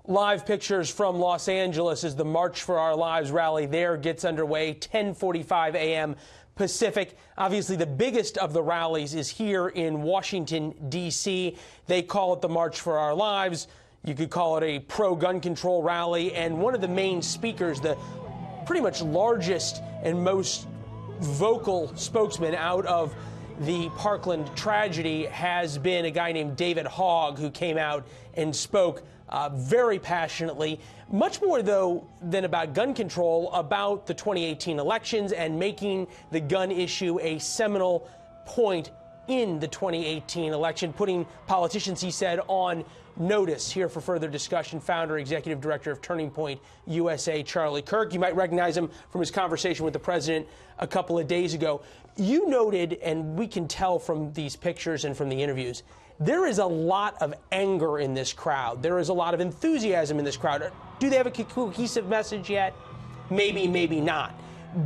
Live pictures from Los Angeles as the March for Our Lives rally there gets underway, 10:45 a.m. Pacific. Obviously, the biggest of the rallies is here in Washington, D.C. They call it the March for Our Lives. You could call it a pro-gun control rally. And one of the main speakers, the pretty much largest and most vocal spokesman out of the Parkland tragedy, has been a guy named David Hogg, who came out and spoke very passionately, much more, though, than about gun control, about the 2018 elections and making the gun issue a seminal point in the 2018 election, putting politicians, he said, on notice. Here for further discussion, founder, executive director of Turning Point USA, Charlie Kirk. You might recognize him from his conversation with the president a couple of days ago. You noted, and we can tell from these pictures and from the interviews, there is a lot of anger in this crowd. There is a lot of enthusiasm in this crowd. Do they have a cohesive message yet? Maybe, maybe not.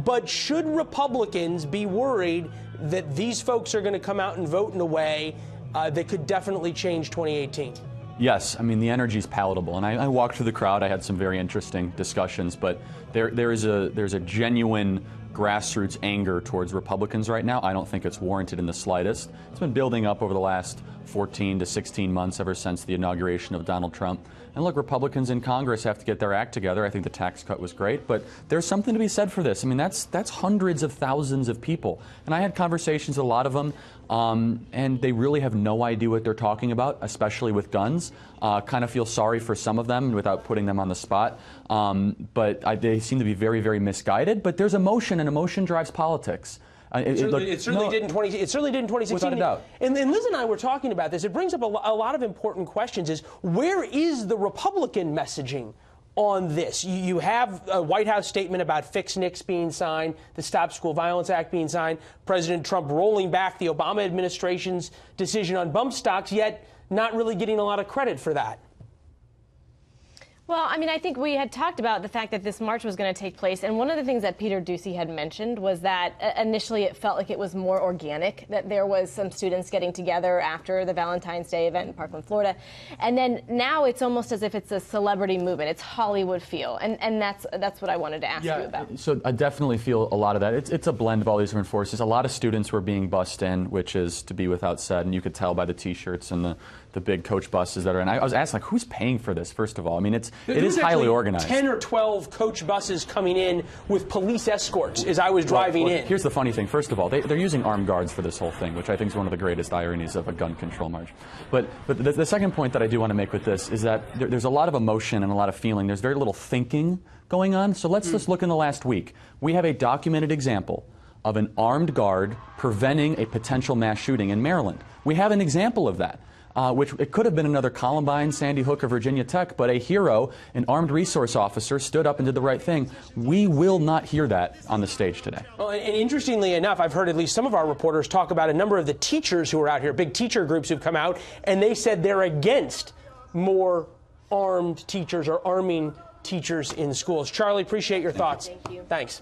But should Republicans be worried that these folks are going to come out and vote in a way that could definitely change 2018? Yes, I mean, the energy is palatable. And I walked through the crowd. I had some very interesting discussions. But there's a genuine grassroots anger towards Republicans right now. I don't think it's warranted in the slightest. It's been building up over the last 14 to 16 months, ever since the inauguration of Donald Trump. And look, Republicans in Congress have to get their act together. I think the tax cut was great, but there's something to be said for this. I mean, that's hundreds of thousands of people. And I had conversations with a lot of them, and they really have no idea what they're talking about, especially with guns. Kind of feel sorry for some of them without putting them on the spot. But they seem to be very, very misguided. But there's emotion, and emotion drives politics. It certainly did in 2016. Without a doubt. And Liz and I were talking about this. It brings up a lot of important questions. Is where is the Republican messaging on this? You have a White House statement about Fix NICS being signed, the Stop School Violence Act being signed, President Trump rolling back the Obama administration's decision on bump stocks, yet not really getting a lot of credit for that. Well, I mean, I think we had talked about the fact that this march was going to take place, and one of the things that Peter Doocy had mentioned was that initially it felt like it was more organic, that there was some students getting together after the Valentine's Day event in Parkland, Florida, and then now it's almost as if it's a celebrity movement. It's Hollywood feel, and that's what I wanted to ask you about. So I definitely feel a lot of that. It's a blend of all these different forces. A lot of students were being bussed in, which is to be without said, and you could tell by the T-shirts and the big coach buses that are in. I was asked, like, who's paying for this, first of all? I mean, it is highly organized. 10 or 12 coach buses coming in with police escorts as I was driving in. Here's the funny thing. First of all, they're using armed guards for this whole thing, which I think is one of the greatest ironies of a gun control march. But the second point that I do want to make with this is that there's a lot of emotion and a lot of feeling. There's very little thinking going on. So let's just look in the last week. We have a documented example of an armed guard preventing a potential mass shooting in Maryland. We have an example of that. Which it could have been another Columbine, Sandy Hook, or Virginia Tech, but a hero, an armed resource officer, stood up and did the right thing. We will not hear that on the stage today. Well, and interestingly enough, I've heard at least some of our reporters talk about a number of the teachers who are out here, big teacher groups who've come out, and they said they're against more armed teachers or arming teachers in schools. Charlie, appreciate your thoughts. Thank you. Thanks.